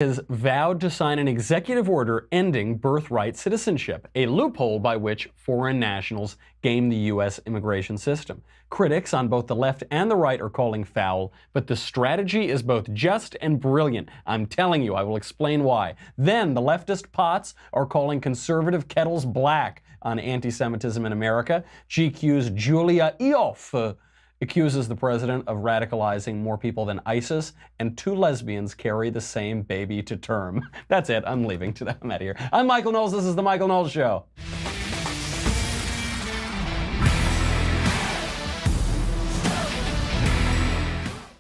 has vowed to sign an executive order ending birthright citizenship, a loophole by which foreign nationals game the U.S. immigration system. Critics on both the left and the right are calling foul, but the strategy is both just and brilliant. I'm telling you, I will explain why. Then the leftist pots are calling conservative kettles black on anti-Semitism in America. GQ's Julia Ioffe accuses the president of radicalizing more people than ISIS, and 2 lesbians carry the same baby to term. That's it. I'm leaving. I'm out of here. I'm Michael Knowles. This is The Michael Knowles Show.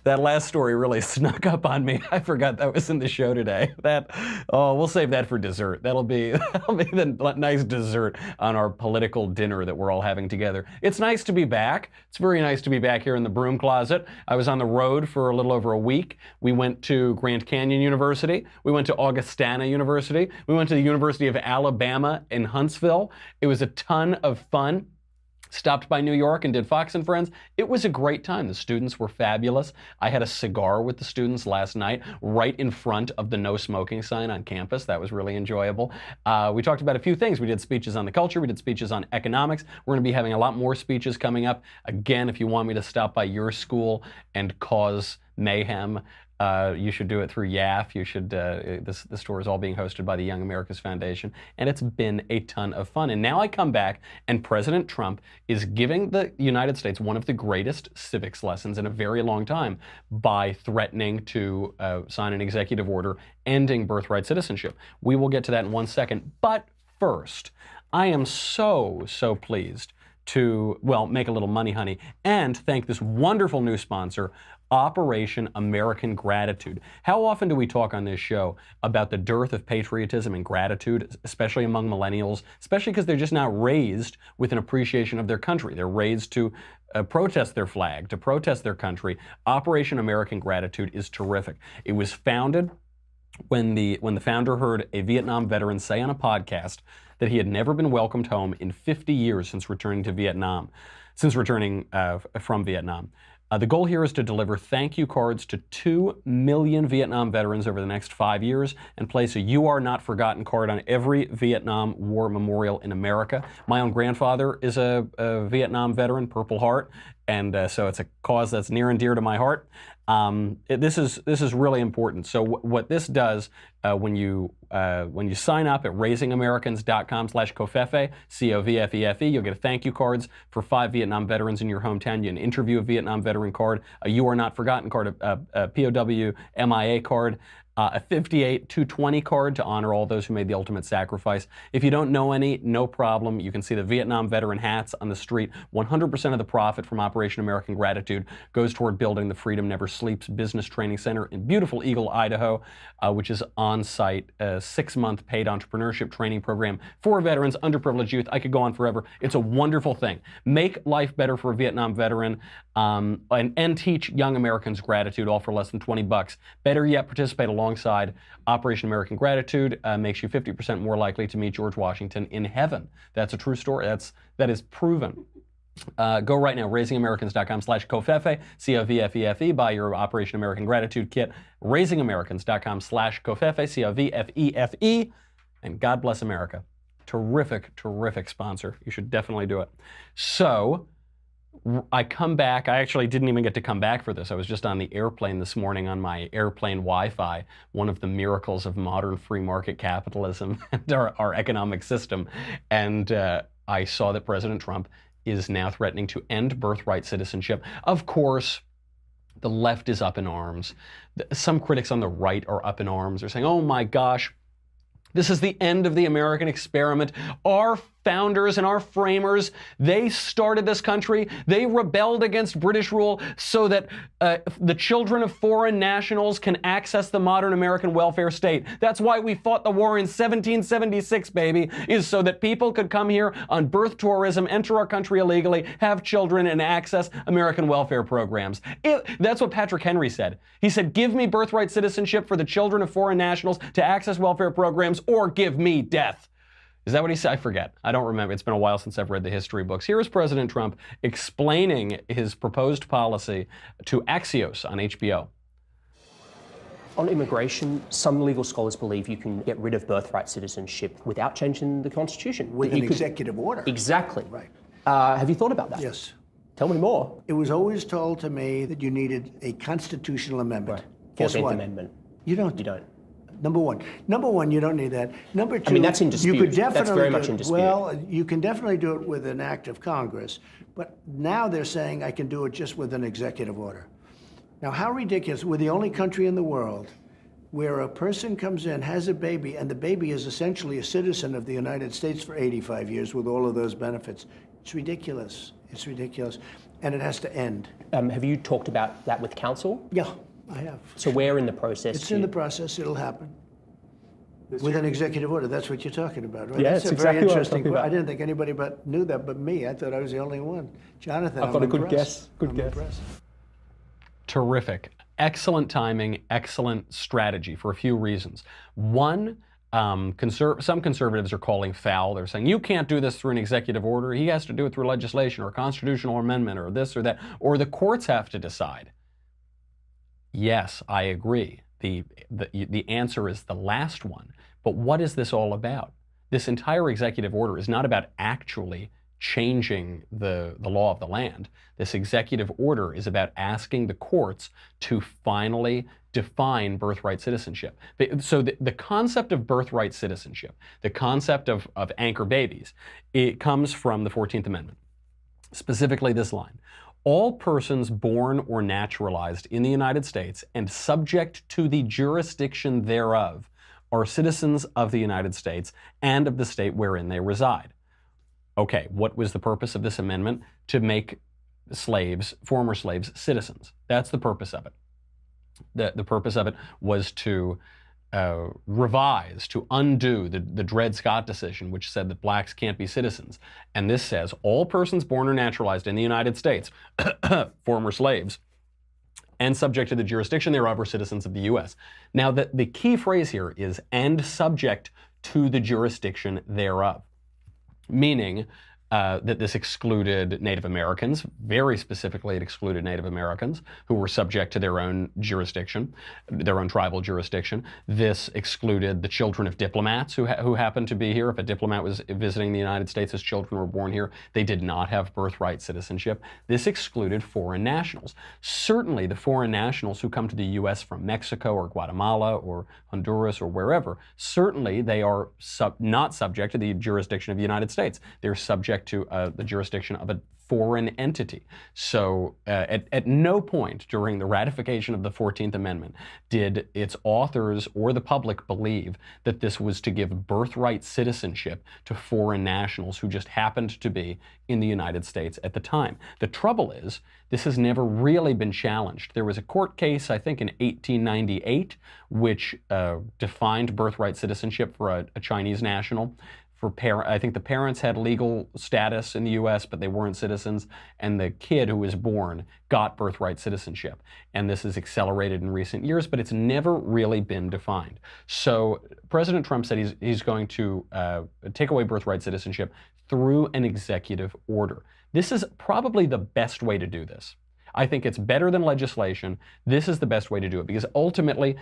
That last story really snuck up on me. I forgot that was in the show today. We'll save that for dessert. That'll be the nice dessert on our political dinner that we're all having together. It's nice to be back. It's very nice to be back here in the broom closet. I was on the road for a little over a week. We went to Grand Canyon University. We went to Augustana University. We went to the University of Alabama in Huntsville. It was a ton of fun. Stopped by New York and did Fox and Friends. It was a great time. The students were fabulous. I had a cigar with the students last night right in front of the no smoking sign on campus. That was really enjoyable. We talked about a few things. We did speeches on the culture. We did speeches on economics. We're going to be having a lot more speeches coming up. Again, if you want me to stop by your school and cause mayhem, you should do it through YAF. You should. This tour is all being hosted by the Young America's Foundation, and it's been a ton of fun. And now I come back, and President Trump is giving the United States one of the greatest civics lessons in a very long time by threatening to sign an executive order ending birthright citizenship. We will get to that in 1 second. But first, I am so pleased to, make a little money, honey, and thank this wonderful new sponsor, Operation American Gratitude. How often do we talk on this show about the dearth of patriotism and gratitude, especially among millennials, especially because they're just not raised with an appreciation of their country. They're raised to protest their flag, to protest their country. Operation American Gratitude is terrific. It was founded when the founder heard a Vietnam veteran say on a podcast that he had never been welcomed home in 50 years since returning from Vietnam. The goal here is to deliver thank you cards to 2 million Vietnam veterans over the next 5 years and place a You Are Not Forgotten card on every Vietnam War memorial in America. My own grandfather is a Vietnam veteran, Purple Heart, and so it's a cause that's near and dear to my heart. This is really important. So what this does when you sign up at raisingamericans.com/Covfefe, COVFEFE, you'll get a thank you cards for 5 Vietnam veterans in your hometown. You get an interview, a Vietnam veteran card, a You Are Not Forgotten card, a POW MIA card, a 58-220 card to honor all those who made the ultimate sacrifice. If you don't know any, no problem. You can see the Vietnam veteran hats on the street. 100% of the profit from Operation American Gratitude goes toward building the Freedom Never Sleeps Business Training Center in beautiful Eagle, Idaho, which is on-site, a 6-month paid entrepreneurship training program for veterans, underprivileged youth. I could go on forever. It's a wonderful thing. Make life better for a Vietnam veteran and teach young Americans gratitude, all for less than $20. Better yet, participate alongside Operation American Gratitude. Makes you 50% more likely to meet George Washington in heaven. That's a true story. That is proven. Go right now, raisingamericans.com/Covfefe, COVFEFE, buy your Operation American Gratitude kit, raisingamericans.com/Covfefe, COVFEFE, and God bless America. Terrific, terrific sponsor. You should definitely do it. So, I come back. I actually didn't even get to come back for this. I was just on the airplane this morning on my airplane Wi-Fi, one of the miracles of modern free market capitalism and our economic system. And I saw that President Trump is now threatening to end birthright citizenship. Of course, the left is up in arms. Some critics on the right are up in arms. They're saying, oh my gosh, this is the end of the American experiment. Our founders and our framers, they started this country. They rebelled against British rule so that the children of foreign nationals can access the modern American welfare state. That's why we fought the war in 1776, baby, is so that people could come here on birth tourism, enter our country illegally, have children, and access American welfare programs. That's what Patrick Henry said. He said, give me birthright citizenship for the children of foreign nationals to access welfare programs, or give me death. Is that what he said? I forget. I don't remember. It's been a while since I've read the history books. Here is President Trump explaining his proposed policy to Axios on HBO. On immigration, some legal scholars believe you can get rid of birthright citizenship without changing the Constitution. With an executive order. Exactly. Right. Have you thought about that? Yes. Tell me more. It was always told to me that you needed a constitutional amendment. Right. Guess 14th what? Amendment. You don't. You don't. Number one, you don't need that. Number two, I mean, that's in dispute. You could definitely That's very much in dispute. Well, you can definitely do it with an act of Congress, but now they're saying I can do it just with an executive order. Now, how ridiculous. We're the only country in the world where a person comes in, has a baby, and the baby is essentially a citizen of the United States for 85 years with all of those benefits. It's ridiculous. It's ridiculous. And it has to end. Have you talked about that with council? Yeah, I have. So where in the process? It's in the process. It'll happen. With an executive order. That's what you're talking about, right? Yeah, That's it's a very exactly what I'm interesting talking about. I didn't think anybody knew that but me. I thought I was the only one. Jonathan, I've got a good impressed. guess. Good I'm guess. impressed. Terrific. Excellent timing, excellent strategy for a few reasons. One, some conservatives are calling foul. They're saying, you can't do this through an executive order. He has to do it through legislation or a constitutional amendment or this or that, or the courts have to decide. Yes, I agree. The answer is the last one. But what is this all about? This entire executive order is not about actually changing the law of the land. This executive order is about asking the courts to finally define birthright citizenship. So the concept of birthright citizenship, the concept of anchor babies, it comes from the 14th Amendment. Specifically this line: all persons born or naturalized in the United States and subject to the jurisdiction thereof are citizens of the United States and of the state wherein they reside. Okay, what was the purpose of this amendment? To make slaves, former slaves, citizens. That's the purpose of it. The purpose of it was to revise, to undo the Dred Scott decision, which said that blacks can't be citizens. And this says all persons born or naturalized in the United States, former slaves, and subject to the jurisdiction thereof are citizens of the U.S. Now, the key phrase here is "and subject to the jurisdiction thereof," meaning that this excluded Native Americans. Very specifically, it excluded Native Americans who were subject to their own jurisdiction, their own tribal jurisdiction. This excluded the children of diplomats who happened to be here. If a diplomat was visiting the United States, his children were born here, they did not have birthright citizenship. This excluded foreign nationals. Certainly, the foreign nationals who come to the U.S. from Mexico or Guatemala or Honduras or wherever, certainly they are not subject to the jurisdiction of the United States. They're subject to the jurisdiction of a foreign entity. So at no point during the ratification of the 14th Amendment did its authors or the public believe that this was to give birthright citizenship to foreign nationals who just happened to be in the United States at the time. The trouble is, this has never really been challenged. There was a court case, I think in 1898, which defined birthright citizenship for a Chinese national. I think the parents had legal status in the U.S., but they weren't citizens, and the kid who was born got birthright citizenship. And this is accelerated in recent years, but it's never really been defined. So President Trump said he's going to take away birthright citizenship through an executive order. This is probably the best way to do this. I think it's better than legislation. This is the best way to do it because ultimately,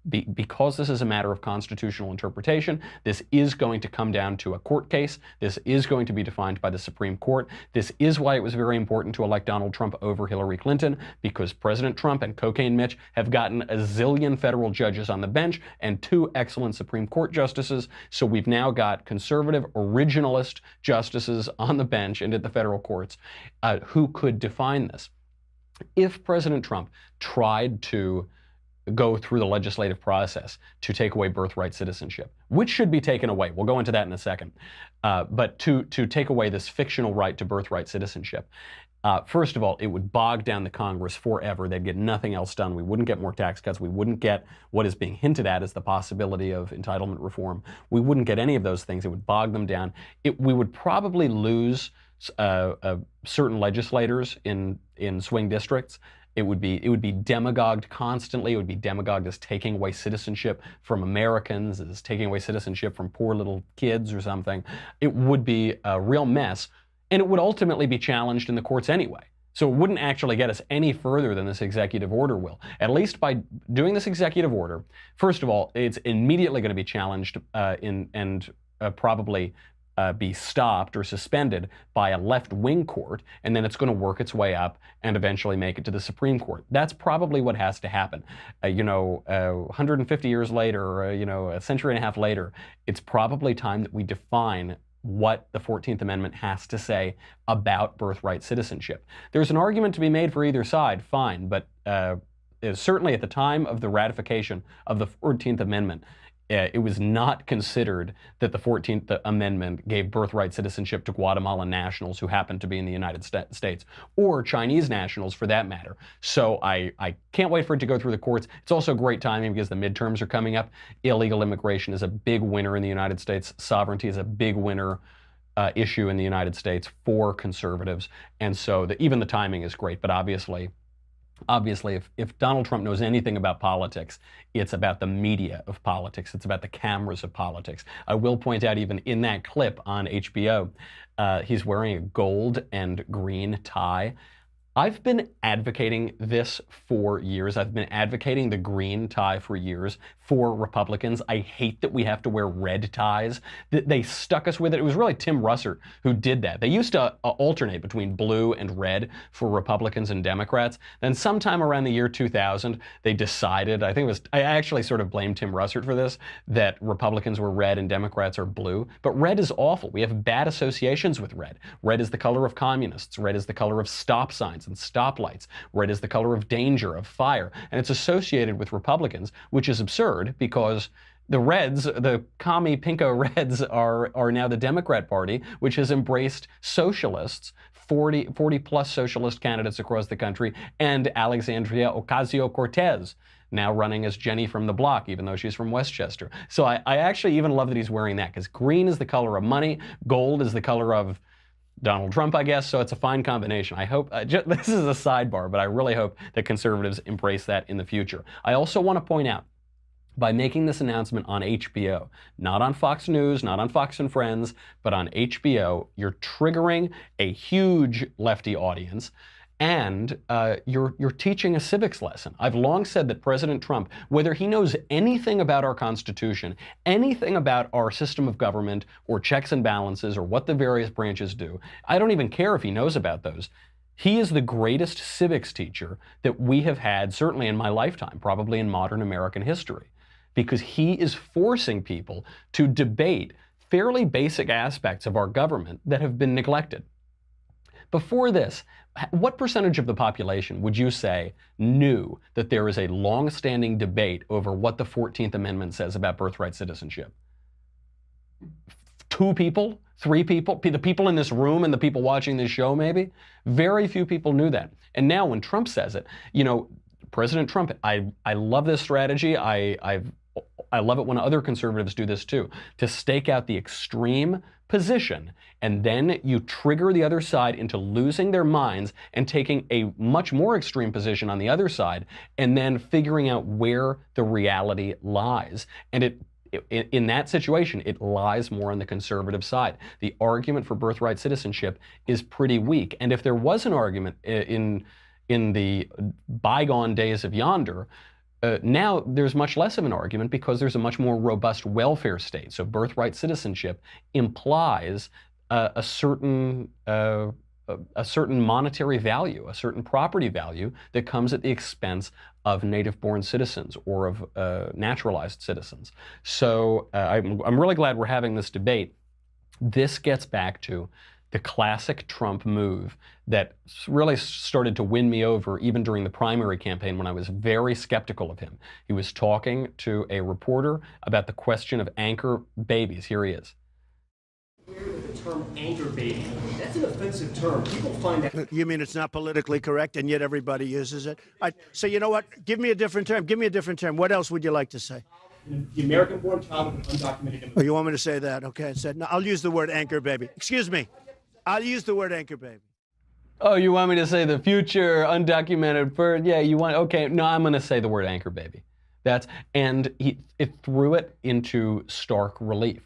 because this is a matter of constitutional interpretation, this is going to come down to a court case. This is going to be defined by the Supreme Court. This is why it was very important to elect Donald Trump over Hillary Clinton, because President Trump and Cocaine Mitch have gotten a zillion federal judges on the bench and 2 excellent Supreme Court justices. So we've now got conservative, originalist justices on the bench and at the federal courts who could define this. If President Trump tried to go through the legislative process to take away birthright citizenship, which should be taken away, we'll go into that in a second, but to take away this fictional right to birthright citizenship, first of all, it would bog down the Congress forever. They'd get nothing else done. We wouldn't get more tax cuts. We wouldn't get what is being hinted at as the possibility of entitlement reform. We wouldn't get any of those things. It would bog them down. We would probably lose certain legislators in swing districts. It would be demagogued constantly. It would be demagogued as taking away citizenship from Americans, as taking away citizenship from poor little kids or something. It would be a real mess, and it would ultimately be challenged in the courts anyway. So it wouldn't actually get us any further than this executive order will. At least by doing this executive order, first of all, it's immediately going to be challenged and probably be stopped or suspended by a left-wing court, and then it's going to work its way up and eventually make it to the Supreme Court. That's probably what has to happen. 150 years later, or, a century and a half later, it's probably time that we define what the 14th Amendment has to say about birthright citizenship. There's an argument to be made for either side, fine, but certainly at the time of the ratification of the 14th Amendment, it was not considered that the 14th Amendment gave birthright citizenship to Guatemalan nationals who happened to be in the United States, or Chinese nationals for that matter. So I can't wait for it to go through the courts. It's also great timing because the midterms are coming up. Illegal immigration is a big winner in the United States. Sovereignty is a big winner issue in the United States for conservatives. And so even the timing is great, but obviously, if Donald Trump knows anything about politics, it's about the media of politics. It's about the cameras of politics. I will point out, even in that clip on HBO, he's wearing a gold and green tie. I've been advocating this for years. I've been advocating the green tie for years for Republicans. I hate that we have to wear red ties. They stuck us with it. It was really Tim Russert who did that. They used to alternate between blue and red for Republicans and Democrats. Then sometime around the year 2000, they decided, I actually sort of blamed Tim Russert for this, that Republicans were red and Democrats are blue. But red is awful. We have bad associations with red. Red is the color of communists. Red is the color of stop signs and stoplights. Red is the color of danger, of fire. And it's associated with Republicans, which is absurd because the Reds, the commie pinko Reds, are now the Democrat Party, which has embraced socialists, 40 plus socialist candidates across the country, and Alexandria Ocasio-Cortez, now running as Jenny from the block, even though she's from Westchester. So I actually even love that he's wearing that, because green is the color of money, gold is the color of Donald Trump, I guess, so it's a fine combination. I hope, this is a sidebar, but I really hope that conservatives embrace that in the future. I also want to point out, by making this announcement on HBO, not on Fox News, not on Fox and Friends, but on HBO, you're triggering a huge lefty audience, and you're teaching a civics lesson. I've long said that President Trump, whether he knows anything about our Constitution, anything about our system of government, or checks and balances, or what the various branches do, I don't even care if he knows about those. He is the greatest civics teacher that we have had, certainly in my lifetime, probably in modern American history, because he is forcing people to debate fairly basic aspects of our government that have been neglected. Before this, what percentage of the population would you say knew that there is a long-standing debate over what the 14th Amendment says about birthright citizenship? 2 people? 3 people? The people in this room and the people watching this show, maybe? Very few people knew that. And now when Trump says it, President Trump, I love this strategy. I love it when other conservatives do this too, to stake out the extreme position, and then you trigger the other side into losing their minds and taking a much more extreme position on the other side, and then figuring out where the reality lies. And in that situation, it lies more on the conservative side. The argument for birthright citizenship is pretty weak. And if there was an argument in the bygone days of yonder, now there's much less of an argument because there's a much more robust welfare state. So birthright citizenship implies a certain monetary value, a certain property value that comes at the expense of native-born citizens or of naturalized citizens. So I'm really glad we're having this debate. This gets back to the classic Trump move that really started to win me over even during the primary campaign when I was very skeptical of him. He was talking to a reporter about the question of anchor babies. Here he is. The term anchor baby, that's an offensive term. People find that. You mean it's not politically correct and yet everybody uses it? So you know what? Give me a different term. Give me a different term. What else would you like to say? The American-born child with undocumented immigration. Oh, you want me to say that? Okay, I said, no, I'll use the word anchor baby. Excuse me. I'll use the word anchor baby. Oh, you want me to say the future undocumented birth? Yeah, you want, okay, no, I'm going to say the word anchor baby. And it threw it into stark relief.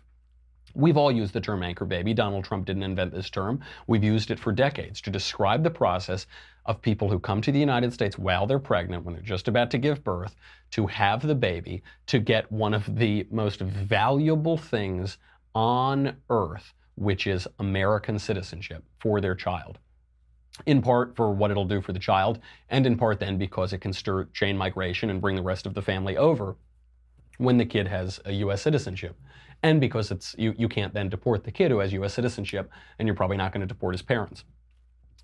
We've all used the term anchor baby. Donald Trump didn't invent this term. We've used it for decades to describe the process of people who come to the United States while they're pregnant, when they're just about to give birth, to have the baby, to get one of the most valuable things on earth, which is American citizenship for their child. In part for what it'll do for the child, and in part then because it can stir chain migration and bring the rest of the family over when the kid has a U.S. citizenship. And because you can't then deport the kid who has U.S. citizenship, and you're probably not going to deport his parents.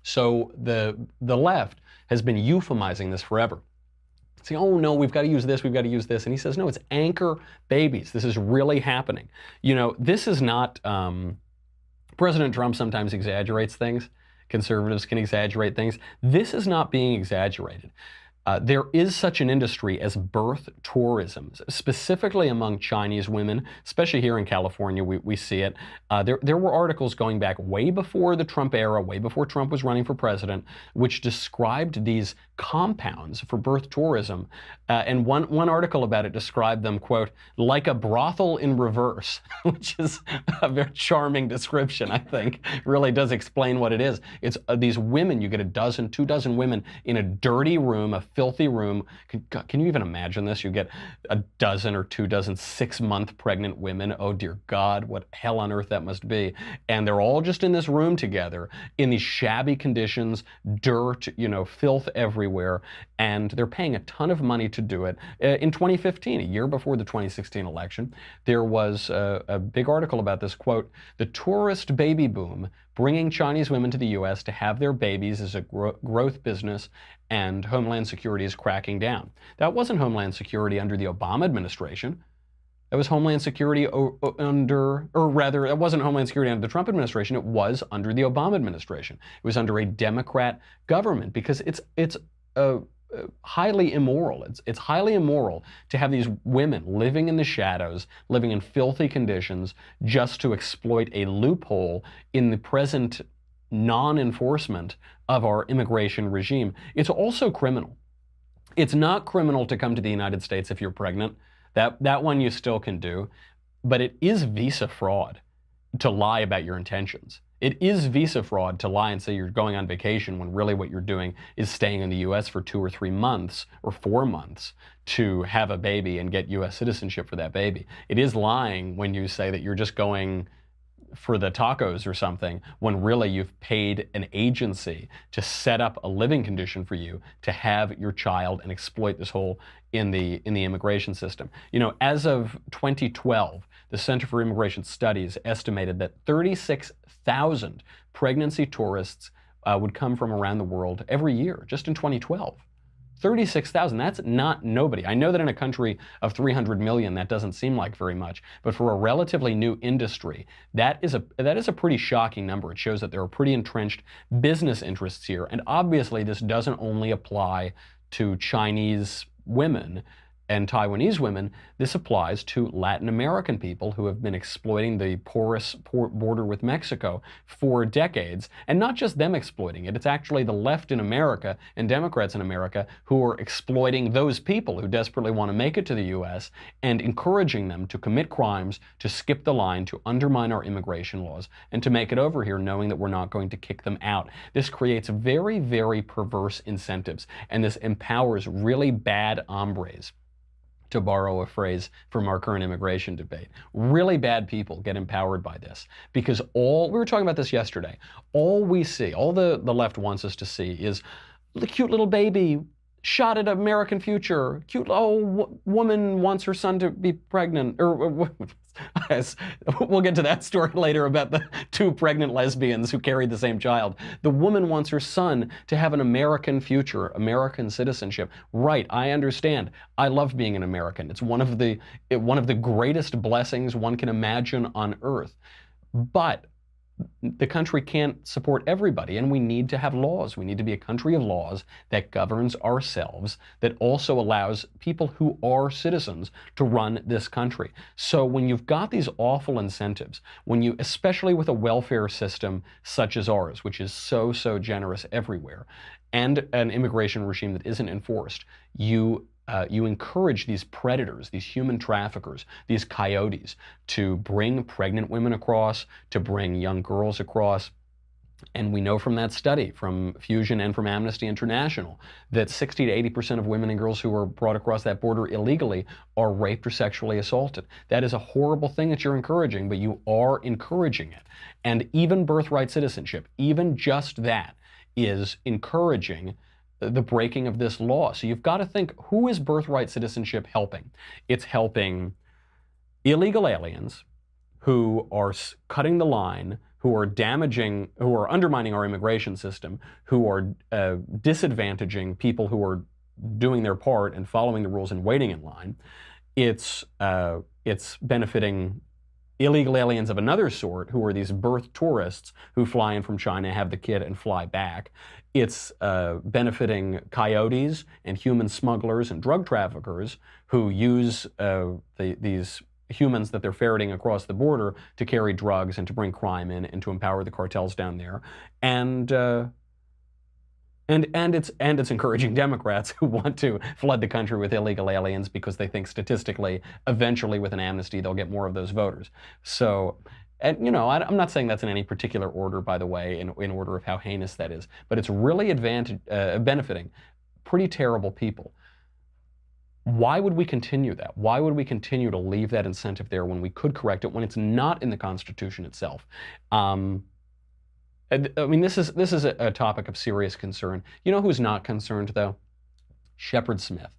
So the left has been euphemizing this forever. Saying, oh no, we've got to use this, we've got to use this. And he says, no, it's anchor babies. This is really happening. You know, this is not, President Trump sometimes exaggerates things. Conservatives can exaggerate things. This is not being exaggerated. There is such an industry as birth tourism, specifically among Chinese women, especially here in California, we see it. There were articles going back way before the Trump era, way before Trump was running for president, which described these compounds for birth tourism. And one article about it described them, quote, like a brothel in reverse, which is a very charming description, I think. Really does explain what it is. It's these women, you get a dozen, 2 dozen women in a dirty room, a filthy room. Can you even imagine this? You get a dozen or 2 dozen 6-month pregnant women. Oh dear God, what hell on earth that must be. And they're all just in this room together in these shabby conditions, dirt, you know, filth everywhere. And they're paying a ton of money to do it. In 2015, a year before the 2016 election, there was a big article about this, quote, the tourist baby boom bringing Chinese women to the U.S. to have their babies is a growth business, and Homeland Security is cracking down. That wasn't Homeland Security under the Obama administration. That was Homeland Security under, or rather, it wasn't Homeland Security under the Trump administration. It was under the Obama administration. It was under a Democrat government, because it's highly immoral. It's highly immoral to have these women living in the shadows, living in filthy conditions, just to exploit a loophole in the present non-enforcement of our immigration regime. It's also criminal. It's not criminal to come to the United States if you're pregnant. That one you still can do, but it is visa fraud to lie about your intentions. It is visa fraud to lie and say you're going on vacation when really what you're doing is staying in the U.S. for 2 or 3 months or 4 months to have a baby and get U.S. citizenship for that baby. It is lying when you say that you're just going for the tacos or something, when really you've paid an agency to set up a living condition for you to have your child and exploit this hole in the immigration system. You know, as of 2012, the Center for Immigration Studies estimated that 36,000 pregnancy tourists would come from around the world every year, just in 2012. 36,000, that's not nobody. I know that in a country of 300 million, that doesn't seem like very much, but for a relatively new industry, that is a pretty shocking number. It shows that there are pretty entrenched business interests here. And obviously this doesn't only apply to Chinese women and Taiwanese women. This applies to Latin American people who have been exploiting the porous border with Mexico for decades. And not just them exploiting it, it's actually the left in America and Democrats in America who are exploiting those people who desperately want to make it to the U.S. and encouraging them to commit crimes, to skip the line, to undermine our immigration laws, and to make it over here knowing that we're not going to kick them out. This creates very, very perverse incentives, and this empowers really bad hombres, to borrow a phrase from our current immigration debate. Really bad people get empowered by this, because we were talking about this yesterday, all we see, all the left wants us to see is the cute little baby, shot at American future, cute, woman wants her son to be pregnant, or we'll get to that story later about the 2 pregnant lesbians who carried the same child. The woman wants her son to have an American future, American citizenship. Right, I understand. I love being an American. It's one of the greatest blessings one can imagine on earth. But the country can't support everybody, and we need to have laws. We need to be a country of laws that governs ourselves, that also allows people who are citizens to run this country. So when you've got these awful incentives, especially with a welfare system such as ours, which is so generous everywhere, and an immigration regime that isn't enforced, you you encourage these predators, these human traffickers, these coyotes, to bring pregnant women across, to bring young girls across. And we know from that study, from Fusion and from Amnesty International, that 60 to 80% of women and girls who are brought across that border illegally are raped or sexually assaulted. That is a horrible thing that you're encouraging, but you are encouraging it. And even birthright citizenship, even just that, is encouraging the breaking of this law. So you've got to think, who is birthright citizenship helping? It's helping illegal aliens who are cutting the line, who are damaging, who are undermining our immigration system, who are disadvantaging people who are doing their part and following the rules and waiting in line. It's benefiting illegal aliens of another sort, who are these birth tourists who fly in from China, have the kid, and fly back. It's benefiting coyotes and human smugglers and drug traffickers who use these humans that they're ferreting across the border to carry drugs and to bring crime in and to empower the cartels down there. And it's encouraging Democrats who want to flood the country with illegal aliens because they think statistically, eventually with an amnesty, they'll get more of those voters. So, and you know, I'm not saying that's in any particular order, by the way, in order of how heinous that is, but it's really benefiting pretty terrible people. Why would we continue that? Why would we continue to leave that incentive there when we could correct it, when it's not in the Constitution itself? I mean, this is a topic of serious concern. You know who's not concerned, though? Shepard Smith.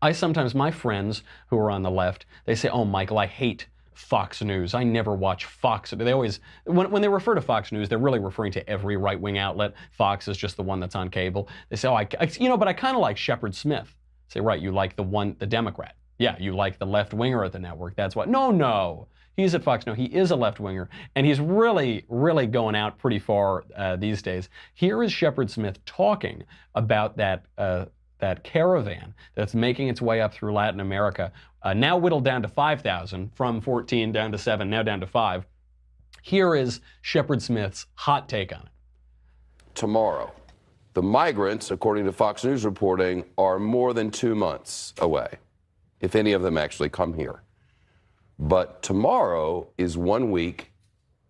My friends who are on the left, they say, oh, Michael, I hate Fox News. I never watch Fox. They always, when they refer to Fox News, they're really referring to every right-wing outlet. Fox is just the one that's on cable. They say, oh, but I kind of like Shepard Smith. Say, right, you like the Democrat. Yeah, you like the left-winger at the network. That's why. No. He's at Fox. No, he is a left-winger. And he's really, really going out pretty far these days. Here is Shepard Smith talking about that caravan that's making its way up through Latin America, now whittled down to 5,000, from 14 down to 7, now down to 5. Here is Shepard Smith's hot take on it. Tomorrow. The migrants, according to Fox News reporting, are more than 2 months away, if any of them actually come here. But tomorrow is 1 week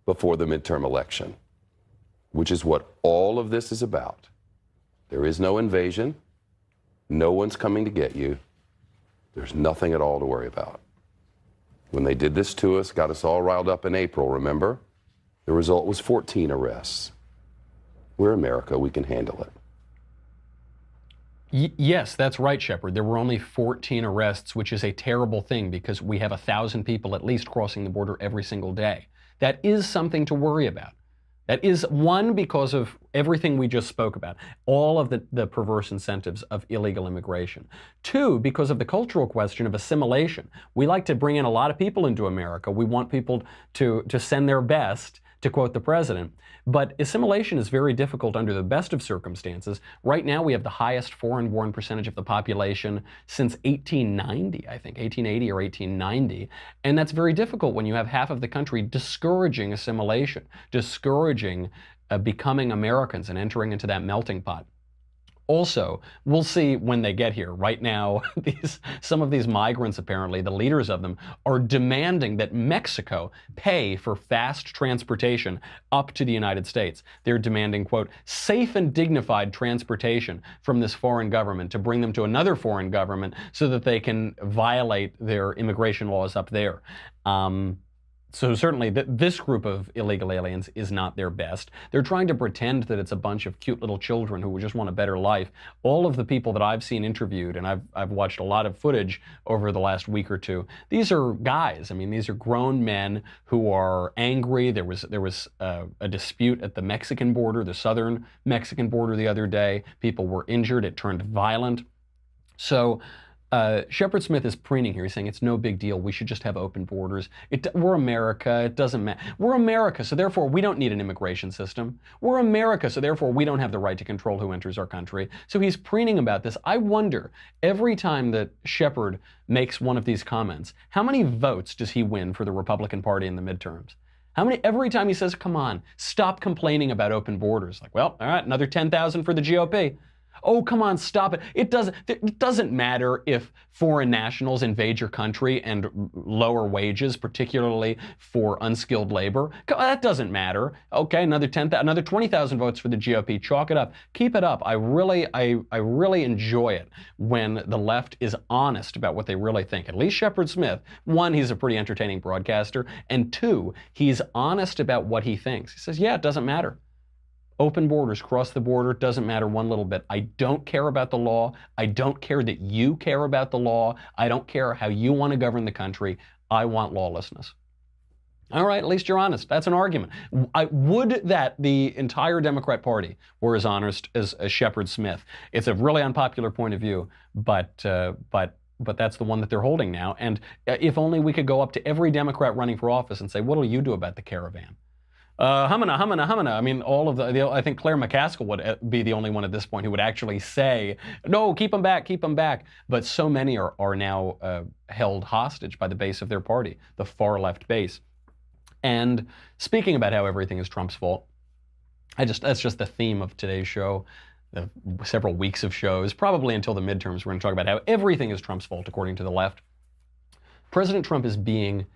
before the midterm election, which is what all of this is about. There is no invasion. No one's coming to get you. There's nothing at all to worry about. When they did this to us, got us all riled up in April, remember? The result was 14 arrests. We're America, we can handle it. Yes, that's right, Shepard. There were only 14 arrests, which is a terrible thing because we have 1,000 people at least crossing the border every single day. That is something to worry about. That is, one, because of everything we just spoke about, all of the perverse incentives of illegal immigration. Two, because of the cultural question of assimilation. We like to bring in a lot of people into America. We want people to send their best, to quote the president. But assimilation is very difficult under the best of circumstances. Right now, we have the highest foreign-born percentage of the population since 1890, I think, 1880 or 1890. And that's very difficult when you have half of the country discouraging assimilation, discouraging becoming Americans and entering into that melting pot. Also, we'll see when they get here. Right now, some of these migrants, apparently, the leaders of them, are demanding that Mexico pay for fast transportation up to the United States. They're demanding, quote, safe and dignified transportation from this foreign government to bring them to another foreign government so that they can violate their immigration laws up there. So certainly this group of illegal aliens is not their best. They're trying to pretend that it's a bunch of cute little children who just want a better life. All of the people that I've seen interviewed, and I've watched a lot of footage over the last week or two, these are guys. I mean, these are grown men who are angry. There was a dispute at the Mexican border, the southern Mexican border the other day. People were injured. It turned violent. So Shepard Smith is preening here. He's saying it's no big deal. We should just have open borders. We're America. It doesn't matter. We're America, so therefore we don't need an immigration system. We're America, so therefore we don't have the right to control who enters our country. So he's preening about this. I wonder, every time that Shepard makes one of these comments, how many votes does he win for the Republican Party in the midterms? Every time he says, come on, stop complaining about open borders. Like, well, all right, another 10,000 for the GOP. Oh, come on, stop it. It doesn't matter if foreign nationals invade your country and lower wages, particularly for unskilled labor. That doesn't matter. Okay, another 20,000 votes for the GOP. Chalk it up. Keep it up. I really enjoy it when the left is honest about what they really think. At least Shepard Smith, one, he's a pretty entertaining broadcaster, and two, he's honest about what he thinks. He says, yeah, it doesn't matter. Open borders, cross the border, doesn't matter one little bit. I don't care about the law. I don't care that you care about the law. I don't care how you want to govern the country. I want lawlessness. All right, at least you're honest. That's an argument. I would that the entire Democrat Party were as honest as Shepard Smith. It's a really unpopular point of view, but that's the one that they're holding now. And if only we could go up to every Democrat running for office and say, what'll you do about the caravan? Humana. I mean, I think Claire McCaskill would be the only one at this point who would actually say, no, keep them back, keep them back. But so many are now held hostage by the base of their party, the far left base. And speaking about how everything is Trump's fault, that's just the theme of today's show, several weeks of shows, probably until the midterms. We're going to talk about how everything is Trump's fault, according to the left. President Trump is being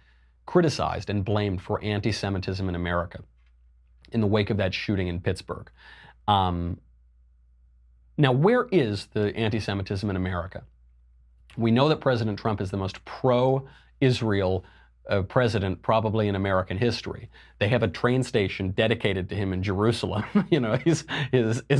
criticized and blamed for anti-Semitism in America in the wake of that shooting in Pittsburgh. Now, where is the anti-Semitism in America? We know that President Trump is the most pro-Israel president probably in American history. They have a train station dedicated to him in Jerusalem. You know, his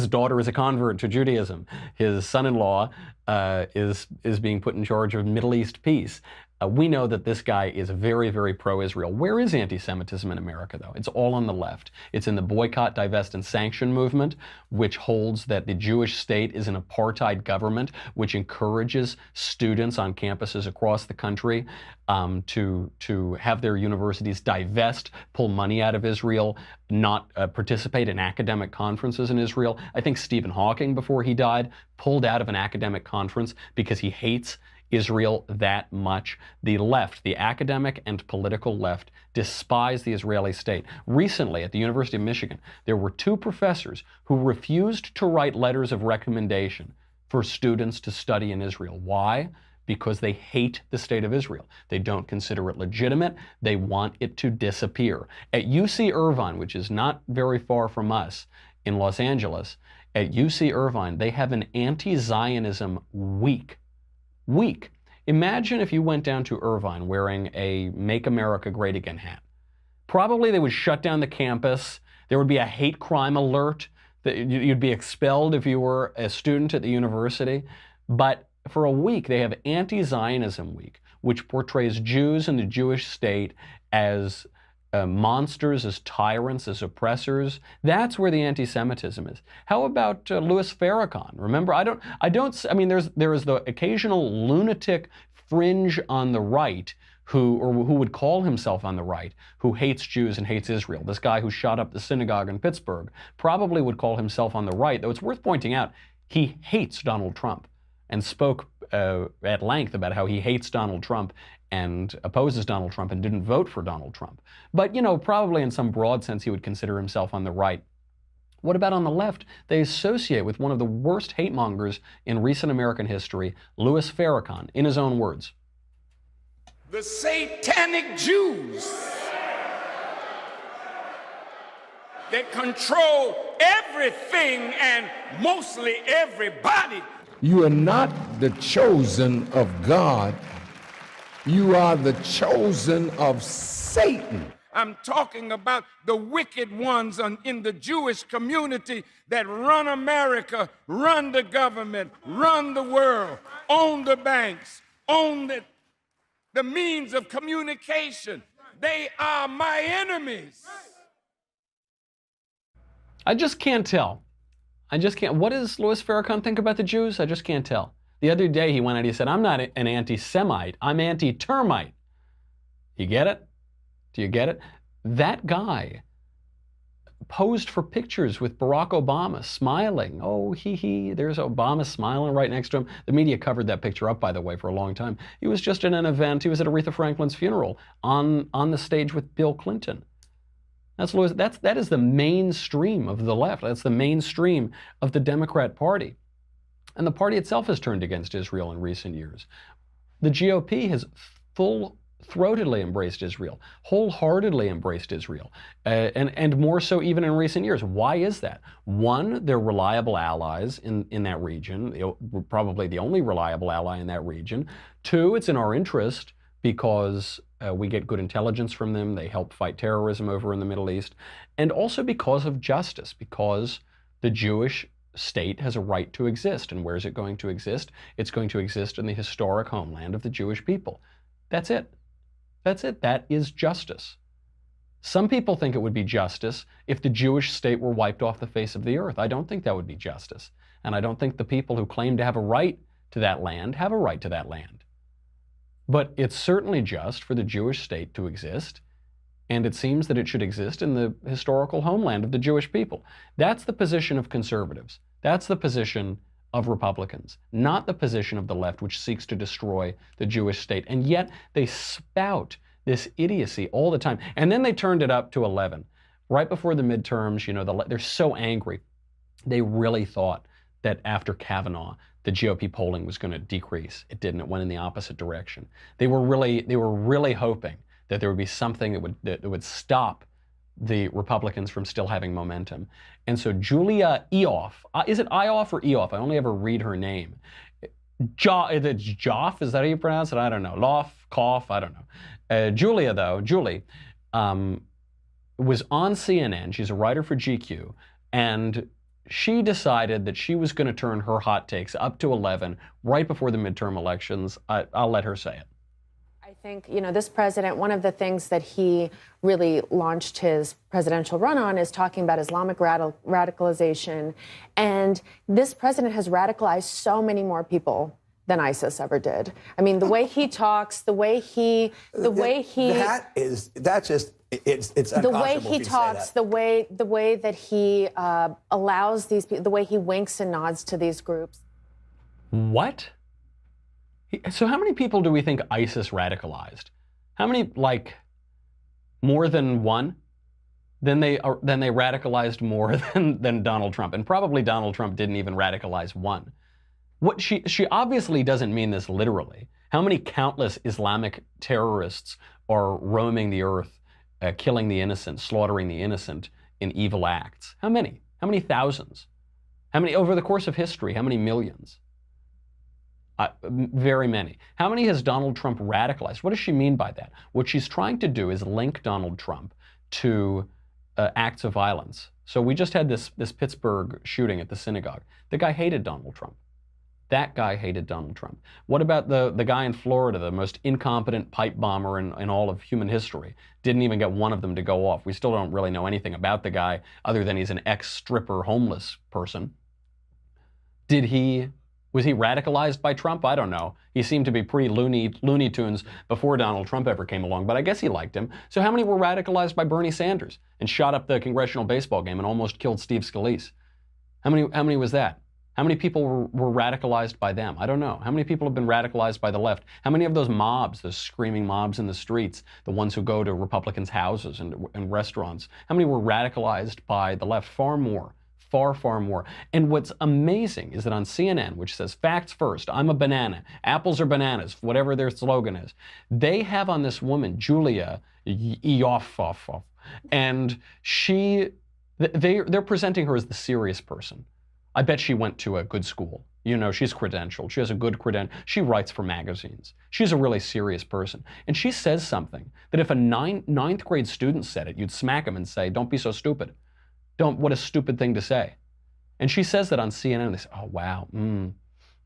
daughter is a convert to Judaism. His son-in-law is being put in charge of Middle East peace. We know that this guy is very, very pro-Israel. Where is anti-Semitism in America, though? It's all on the left. It's in the boycott, divest, and sanction movement, which holds that the Jewish state is an apartheid government, which encourages students on campuses across the country to have their universities divest, pull money out of Israel, not participate in academic conferences in Israel. I think Stephen Hawking, before he died, pulled out of an academic conference because he hates Israel that much. The left, the academic and political left, despise the Israeli state. Recently, at the University of Michigan, there were 2 professors who refused to write letters of recommendation for students to study in Israel. Why? Because they hate the state of Israel. They don't consider it legitimate. They want it to disappear. At UC Irvine, which is not very far from us in Los Angeles, at UC Irvine, they have an anti-Zionism week. Imagine if you went down to Irvine wearing a Make America Great Again hat. Probably they would shut down the campus. There would be a hate crime alert. That you'd be expelled if you were a student at the university. But for a week, they have Anti-Zionism Week, which portrays Jews and the Jewish state as monsters, as tyrants, as oppressors. That's where the anti-Semitism is. How about Louis Farrakhan? Remember, I mean, there is the occasional lunatic fringe on the right who would call himself on the right, who hates Jews and hates Israel. This guy who shot up the synagogue in Pittsburgh probably would call himself on the right, though it's worth pointing out he hates Donald Trump and spoke at length about how he hates Donald Trump and opposes Donald Trump and didn't vote for Donald Trump. But, you know, probably in some broad sense he would consider himself on the right. What about on the left? They associate with one of the worst hate mongers in recent American history, Louis Farrakhan, in his own words. The satanic Jews that control everything and mostly everybody. You are not the chosen of God. You are the chosen of Satan. I'm talking about the wicked ones in the Jewish community that run America, run the government, run the world, own the banks, own the means of communication. They are my enemies. I just can't tell. What does Louis Farrakhan think about the Jews? I just can't tell. The other day he went out, he said, I'm not an anti-Semite, I'm anti-termite. You get it? Do you get it? That guy posed for pictures with Barack Obama, smiling. Oh, there's Obama smiling right next to him. The media covered that picture up, by the way, for a long time. He was just in an event, he was at Aretha Franklin's funeral on the stage with Bill Clinton. That is the mainstream of the left. That's the mainstream of the Democrat Party. And the party itself has turned against Israel in recent years. The GOP has full-throatedly embraced Israel, wholeheartedly embraced Israel, and more so even in recent years. Why is that? One, they're reliable allies in that region, probably the only reliable ally in that region. Two, it's in our interest because we get good intelligence from them. They help fight terrorism over in the Middle East. And also because of justice, because the Jewish state has a right to exist. And where is it going to exist? It's going to exist in the historic homeland of the Jewish people. That's it. That's it. That is justice. Some people think it would be justice if the Jewish state were wiped off the face of the earth. I don't think that would be justice. And I don't think the people who claim to have a right to that land have a right to that land. But it's certainly just for the Jewish state to exist, and it seems that it should exist in the historical homeland of the Jewish people. That's the position of conservatives. That's the position of Republicans, not the position of the left, which seeks to destroy the Jewish state. And yet they spout this idiocy all the time. And then they turned it up to 11. Right before the midterms, you know, they're so angry. They really thought that after Kavanaugh, the GOP polling was going to decrease. It didn't. It went in the opposite direction. They were really hoping that there would be something that would stop the Republicans from still having momentum. And so Julia Ioffe, is it Ioffe or Ioffe? I only ever read her name. Joff, is that how you pronounce it? I don't know. Loff, Koff, I don't know. Julie was on CNN. She's a writer for GQ, and she decided that she was going to turn her hot takes up to 11 right before the midterm elections. I'll let her say it. I think, you know, this president, one of the things that he really launched his presidential run on is talking about Islamic radicalization. And this president has radicalized so many more people than ISIS ever did. I mean, the way he talks, the way he it's the way he talks, the way that he allows these people, the way he winks and nods to these groups. What? So how many people do we think ISIS radicalized? How many, like, more than one? Then they radicalized more than Donald Trump. And probably Donald Trump didn't even radicalize one. What she obviously doesn't mean this literally. How many countless Islamic terrorists are roaming the earth, killing the innocent, slaughtering the innocent in evil acts? How many? How many thousands? How many over the course of history? How many millions? Very many. How many has Donald Trump radicalized? What does she mean by that? What she's trying to do is link Donald Trump to acts of violence. So we just had this Pittsburgh shooting at the synagogue. The guy hated Donald Trump. That guy hated Donald Trump. What about the guy in Florida, the most incompetent pipe bomber in all of human history? Didn't even get one of them to go off. We still don't really know anything about the guy other than he's an ex-stripper homeless person. Was he radicalized by Trump? I don't know. He seemed to be pretty Looney Tunes before Donald Trump ever came along, but I guess he liked him. So how many were radicalized by Bernie Sanders and shot up the congressional baseball game and almost killed Steve Scalise? How many was that? How many people were radicalized by them? I don't know. How many people have been radicalized by the left? How many of those mobs, those screaming mobs in the streets, the ones who go to Republicans' houses and restaurants, how many were radicalized by the left? Far more. Far, far more. And what's amazing is that on CNN, which says facts first, I'm a banana, apples are bananas, whatever their slogan is, they have on this woman, Julia Ioffe, and they're presenting her as the serious person. I bet she went to a good school. You know, she's credentialed. She has a good credential. She writes for magazines. She's a really serious person. And she says something that if a ninth grade student said it, you'd smack him and say, don't be so stupid. What a stupid thing to say. And she says that on CNN. They say, oh, wow.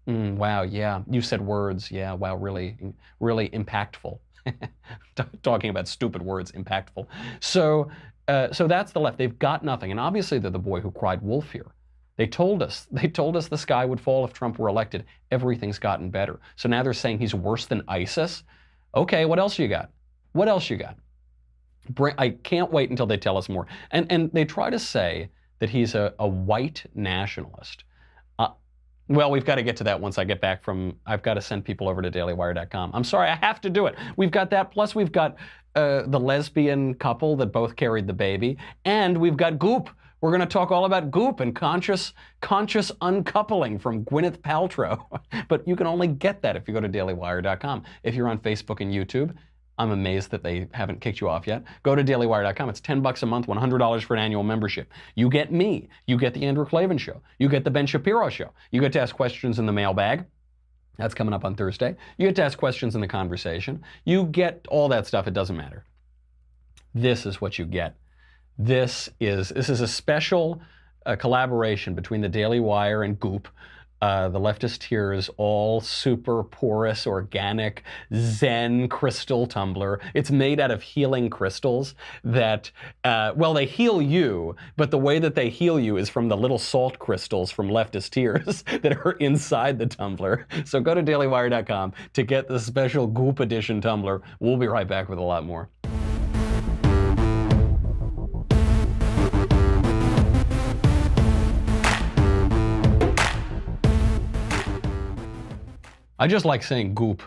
Wow, yeah. You said words. Yeah, wow, really, really impactful. Talking about stupid words, impactful. So that's the left. They've got nothing. And obviously they're the boy who cried wolf here. They told us the sky would fall if Trump were elected. Everything's gotten better. So now they're saying he's worse than ISIS? Okay, what else you got? What else you got? I can't wait until they tell us more. And they try to say that he's a white nationalist. Well, we've got to get to that once I get back I've got to send people over to dailywire.com. I'm sorry, I have to do it. We've got that, plus we've got the lesbian couple that both carried the baby, and we've got Goop, We're going to talk all about goop and conscious uncoupling from Gwyneth Paltrow. But you can only get that if you go to dailywire.com. If you're on Facebook and YouTube, I'm amazed that they haven't kicked you off yet. Go to dailywire.com. It's $10 a month, $100 for an annual membership. You get me. You get the Andrew Klavan Show. You get the Ben Shapiro Show. You get to ask questions in the mailbag. That's coming up on Thursday. You get to ask questions in the conversation. You get all that stuff. It doesn't matter. This is what you get. This is a special collaboration between the Daily Wire and Goop. The Leftist Tears all super porous, organic, Zen crystal tumbler. It's made out of healing crystals that, well, they heal you, but the way that they heal you is from the little salt crystals from Leftist Tears that are inside the tumbler. So go to dailywire.com to get the special Goop edition tumbler. We'll be right back with a lot more. I just like saying Goop.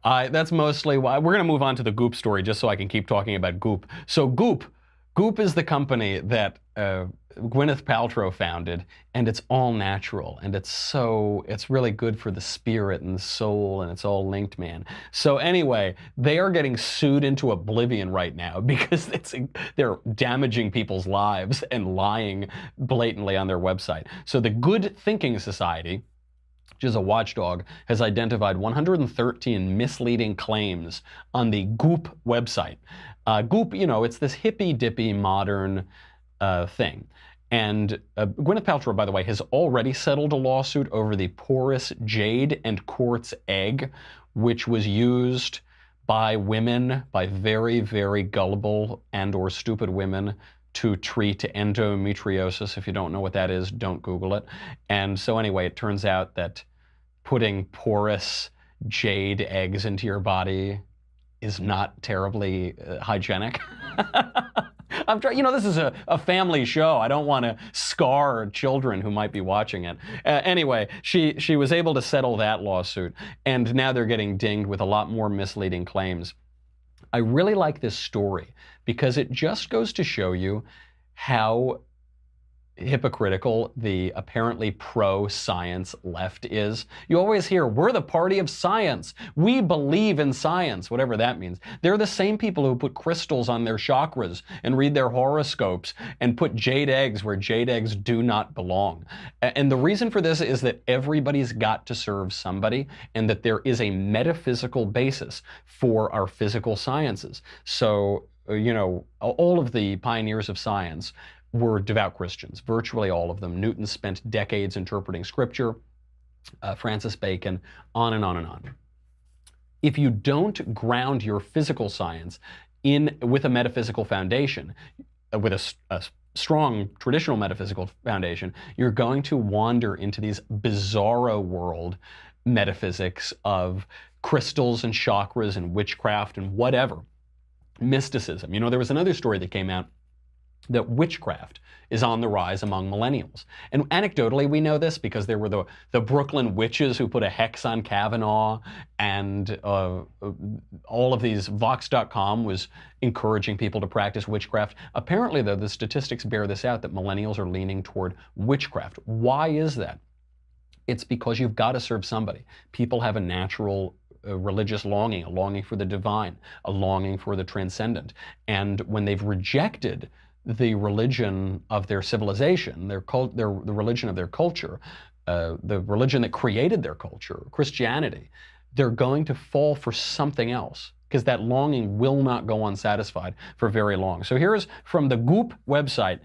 That's mostly why. We're going to move on to the Goop story just so I can keep talking about Goop. So Goop is the company that Gwyneth Paltrow founded, and it's all natural, and it's really good for the spirit and the soul, and it's all linked, man. So anyway, they are getting sued into oblivion right now because they're damaging people's lives and lying blatantly on their website. So the Good Thinking Society, which is a watchdog, has identified 113 misleading claims on the Goop website. Goop, it's this hippy-dippy modern thing. And Gwyneth Paltrow, by the way, has already settled a lawsuit over the porous jade and quartz egg, which was used by women, by very, very gullible and or stupid women, to treat endometriosis. If you don't know what that is, don't Google it. And so anyway, it turns out that putting porous jade eggs into your body is not terribly hygienic. I'm trying, this is a family show. I don't want to scar children who might be watching it. Anyway, she was able to settle that lawsuit, and now they're getting dinged with a lot more misleading claims. I really like this story because it just goes to show you how hypocritical the apparently pro-science left is. You always hear, we're the party of science. We believe in science, whatever that means. They're the same people who put crystals on their chakras and read their horoscopes and put jade eggs where jade eggs do not belong. And the reason for this is that everybody's got to serve somebody, and that there is a metaphysical basis for our physical sciences. So, all of the pioneers of science were devout Christians, virtually all of them. Newton spent decades interpreting scripture, Francis Bacon, on and on and on. If you don't ground your physical science with a metaphysical foundation, with a strong traditional metaphysical foundation, you're going to wander into these bizarro world metaphysics of crystals and chakras and witchcraft and whatever. Mysticism. There was another story that came out that witchcraft is on the rise among millennials. And anecdotally, we know this because there were the Brooklyn witches who put a hex on Kavanaugh, and all of these, Vox.com was encouraging people to practice witchcraft. Apparently, though, the statistics bear this out, that millennials are leaning toward witchcraft. Why is that? It's because you've got to serve somebody. People have a natural religious longing, a longing for the divine, a longing for the transcendent. And when they've rejected the religion of their civilization, the religion of their culture, the religion that created their culture, Christianity, they're going to fall for something else, because that longing will not go unsatisfied for very long. So here is from the Goop website.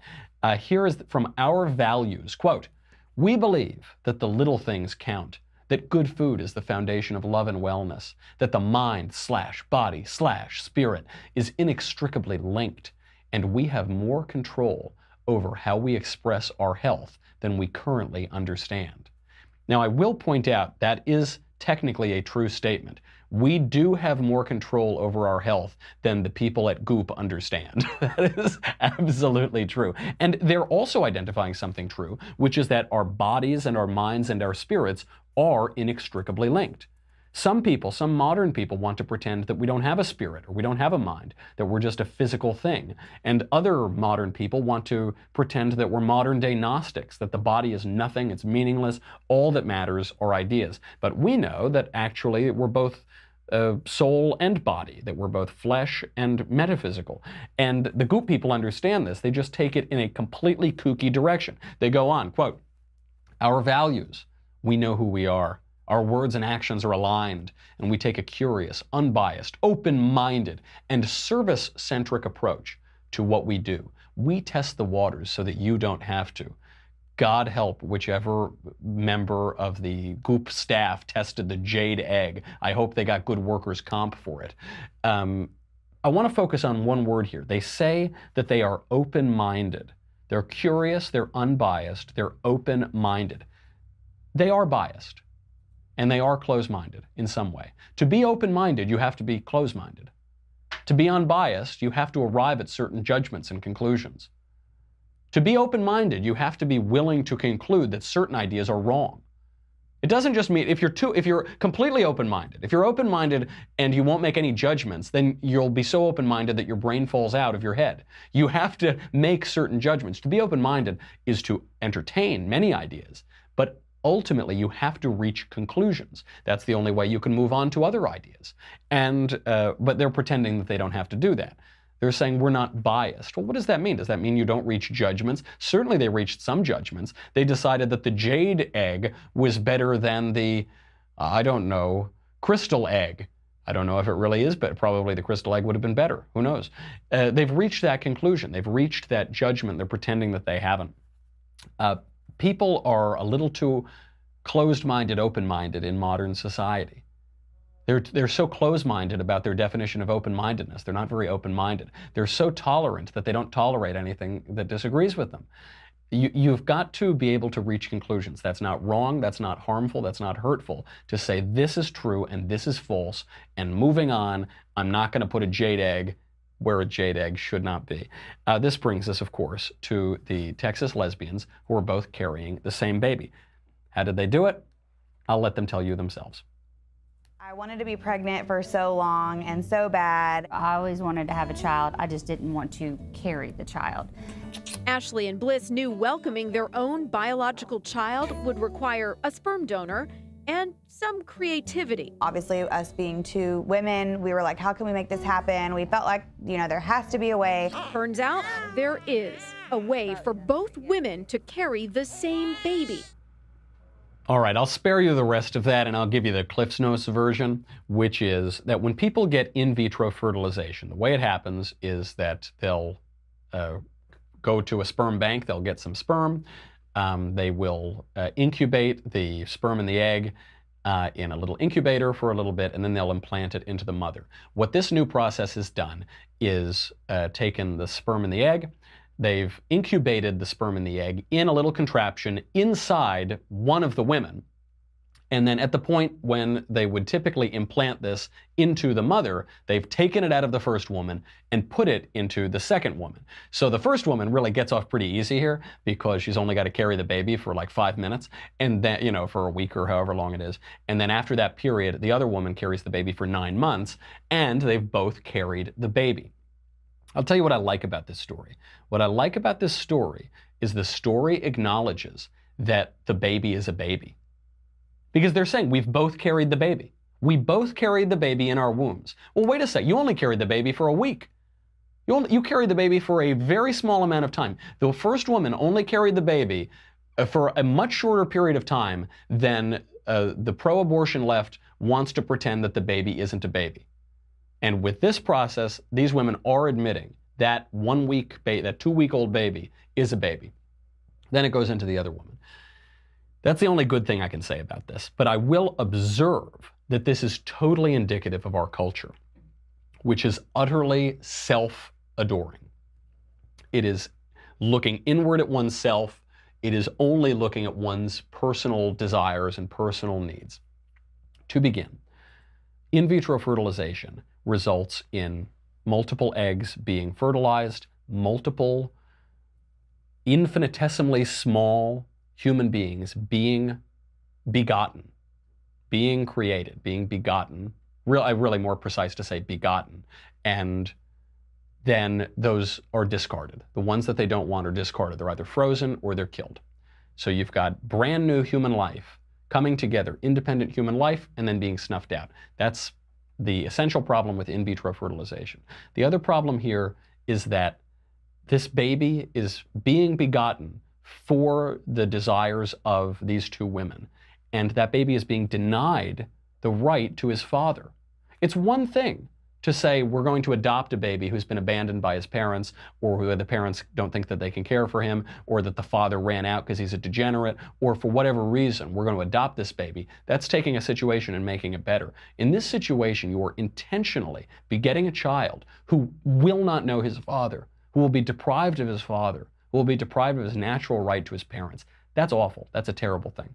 Here is from our values. Quote, "We believe that the little things count, that good food is the foundation of love and wellness, that the mind/body/spirit is inextricably linked, and we have more control over how we express our health than we currently understand." Now, I will point out that is technically a true statement. We do have more control over our health than the people at Goop understand. That is absolutely true. And they're also identifying something true, which is that our bodies and our minds and our spirits are inextricably linked. Some people, some modern people, want to pretend that we don't have a spirit or we don't have a mind, that we're just a physical thing. And other modern people want to pretend that we're modern day Gnostics, that the body is nothing, it's meaningless, all that matters are ideas. But we know that actually we're both soul and body, that we're both flesh and metaphysical. And the Goop people understand this. They just take it in a completely kooky direction. They go on, quote, "Our values, we know who we are. Our words and actions are aligned, and we take a curious, unbiased, open-minded, and service-centric approach to what we do. We test the waters so that you don't have to. God help whichever member of the Goop staff tested the jade egg. I hope they got good workers' comp for it." I want to focus on one word here. They say that they are open-minded. They're curious, they're unbiased, they're open-minded. They are biased, and they are closed-minded in some way. To be open-minded, you have to be closed-minded. To be unbiased, you have to arrive at certain judgments and conclusions. To be open-minded, you have to be willing to conclude that certain ideas are wrong. It doesn't just mean if you're completely open-minded, if you're open-minded and you won't make any judgments, then you'll be so open-minded that your brain falls out of your head. You have to make certain judgments. To be open-minded is to entertain many ideas, but ultimately you have to reach conclusions. That's the only way you can move on to other ideas. But they're pretending that they don't have to do that. They're saying we're not biased. Well, what does that mean? Does that mean you don't reach judgments? Certainly they reached some judgments. They decided that the jade egg was better than the, I don't know, crystal egg. I don't know if it really is, but probably the crystal egg would have been better. Who knows? They've reached that conclusion. They've reached that judgment. They're pretending that they haven't. People are a little too closed-minded, open-minded in modern society. They're so close-minded about their definition of open-mindedness. They're not very open-minded. They're so tolerant that they don't tolerate anything that disagrees with them. You've got to be able to reach conclusions. That's not wrong, that's not harmful, that's not hurtful. To say this is true and this is false, and moving on, I'm not going to put a jade egg where a jade egg should not be. This brings us, of course, to the Texas lesbians who are both carrying the same baby. How did they do it? I'll let them tell you themselves. I wanted to be pregnant for so long and so bad. I always wanted to have a child. I just didn't want to carry the child. Ashley and Bliss knew welcoming their own biological child would require a sperm donor and some creativity. Obviously, us being two women, we were like, how can we make this happen? We felt like, there has to be a way. Turns out there is a way for both women to carry the same baby. All right, I'll spare you the rest of that, and I'll give you the Cliff's Notes version, which is that when people get in vitro fertilization, the way it happens is that they'll go to a sperm bank, they'll get some sperm, they will incubate the sperm and the egg in a little incubator for a little bit, and then they'll implant it into the mother. What this new process has done is taken the sperm and the egg, they've incubated the sperm and the egg in a little contraption inside one of the women. And then at the point when they would typically implant this into the mother, they've taken it out of the first woman and put it into the second woman. So the first woman really gets off pretty easy here because she's only got to carry the baby for like 5 minutes, and then, for a week or however long it is. And then after that period, the other woman carries the baby for 9 months, and they've both carried the baby. I'll tell you what I like about this story. What I like about this story is the story acknowledges that the baby is a baby. Because they're saying, we've both carried the baby. We both carried the baby in our wombs. Well, wait a sec, you only carried the baby for a week. You carried the baby for a very small amount of time. The first woman only carried the baby for a much shorter period of time than the pro-abortion left wants to pretend that the baby isn't a baby. And with this process, these women are admitting that 1 week, that 2-week-old baby is a baby. Then it goes into the other woman. That's the only good thing I can say about this. But I will observe that this is totally indicative of our culture, which is utterly self-adoring. It is looking inward at oneself. It is only looking at one's personal desires and personal needs. To begin, in vitro fertilization results in multiple eggs being fertilized, multiple infinitesimally small human beings being begotten being created, being begotten, really more precise to say begotten, and then those are discarded. The ones that they don't want are discarded. They're either frozen or they're killed. So you've got brand new human life coming together, independent human life, and then being snuffed out. That's the essential problem with in vitro fertilization. The other problem here is that this baby is being begotten for the desires of these two women, and that baby is being denied the right to his father. It's one thing to say we're going to adopt a baby who's been abandoned by his parents, or who the parents don't think that they can care for him, or that the father ran out because he's a degenerate, or for whatever reason, we're going to adopt this baby. That's taking a situation and making it better. In this situation, you are intentionally begetting a child who will not know his father, who will be deprived of his father, who will be deprived of his natural right to his parents. That's awful. That's a terrible thing.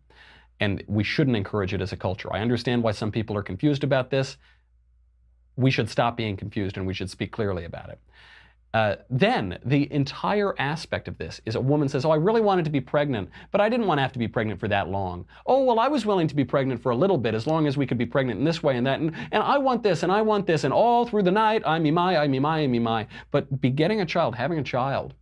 And we shouldn't encourage it as a culture. I understand why some people are confused about this. We should stop being confused and we should speak clearly about it. Then the entire aspect of this is a woman says, oh, I really wanted to be pregnant, but I didn't want to have to be pregnant for that long. Oh, well, I was willing to be pregnant for a little bit as long as we could be pregnant in this way and that. And I want this and I want this. And all through the night, I me my. But begetting a child, having a child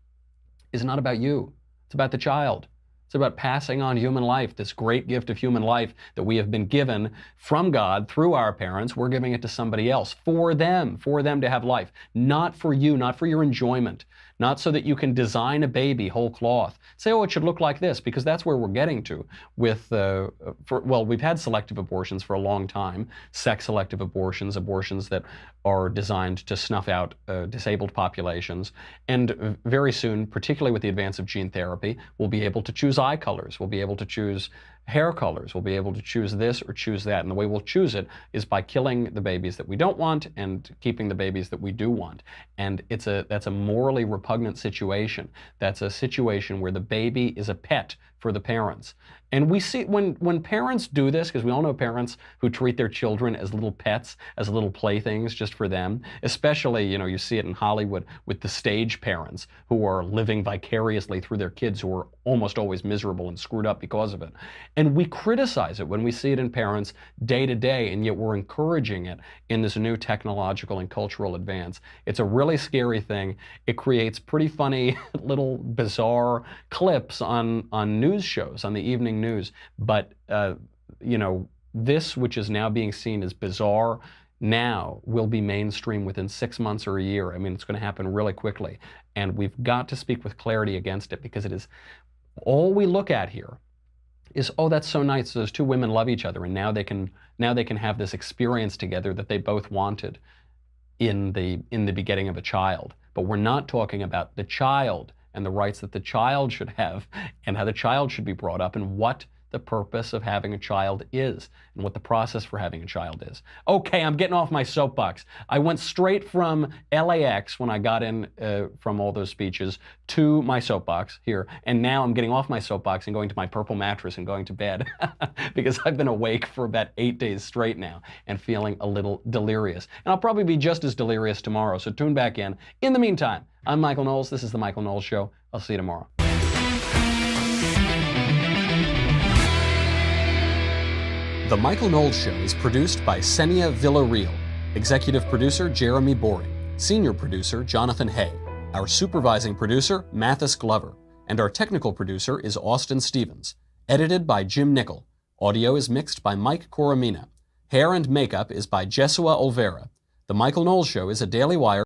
is not about you. It's about the child. It's about passing on human life, this great gift of human life that we have been given from God through our parents. We're giving it to somebody else for them to have life. Not for you, not for your enjoyment, not so that you can design a baby whole cloth. Say, oh, it should look like this, because that's where we're getting to with, well, we've had selective abortions for a long time, sex-selective abortions, abortions that are designed to snuff out disabled populations. And very soon, particularly with the advance of gene therapy, we'll be able to choose eye colors. We'll be able to choose hair colors. We'll be able to choose this or choose that. And the way we'll choose it is by killing the babies that we don't want and keeping the babies that we do want. And that's a morally repugnant situation. That's a situation where the baby is a pet for the parents. And we see when parents do this, because we all know parents who treat their children as little pets, as little playthings just for them, especially, you see it in Hollywood with the stage parents who are living vicariously through their kids who are almost always miserable and screwed up because of it. And we criticize it when we see it in parents day to day, and yet we're encouraging it in this new technological and cultural advance. It's a really scary thing. It creates pretty funny little bizarre clips on news shows, on the evening news. But, this, which is now being seen as bizarre now, will be mainstream within 6 months or a year. I mean, it's going to happen really quickly. And we've got to speak with clarity against it, because it is all we look at here is, oh, that's so nice. Those two women love each other, and now they can have this experience together that they both wanted in the begetting of a child. But we're not talking about the child and the rights that the child should have, and how the child should be brought up, and what the purpose of having a child is, and what the process for having a child is. Okay, I'm getting off my soapbox. I went straight from LAX when I got in from all those speeches to my soapbox here, and now I'm getting off my soapbox and going to my purple mattress and going to bed because I've been awake for about 8 days straight now and feeling a little delirious. And I'll probably be just as delirious tomorrow, so tune back in. In the meantime, I'm Michael Knowles. This is The Michael Knowles Show. I'll see you tomorrow. The Michael Knowles Show is produced by Senia Villarreal, executive producer Jeremy Boring, senior producer Jonathan Hay, our supervising producer Mathis Glover, and our technical producer is Austin Stevens. Edited by Jim Nickel. Audio is mixed by Mike Coromina. Hair and makeup is by Jesua Olvera. The Michael Knowles Show is a Daily Wire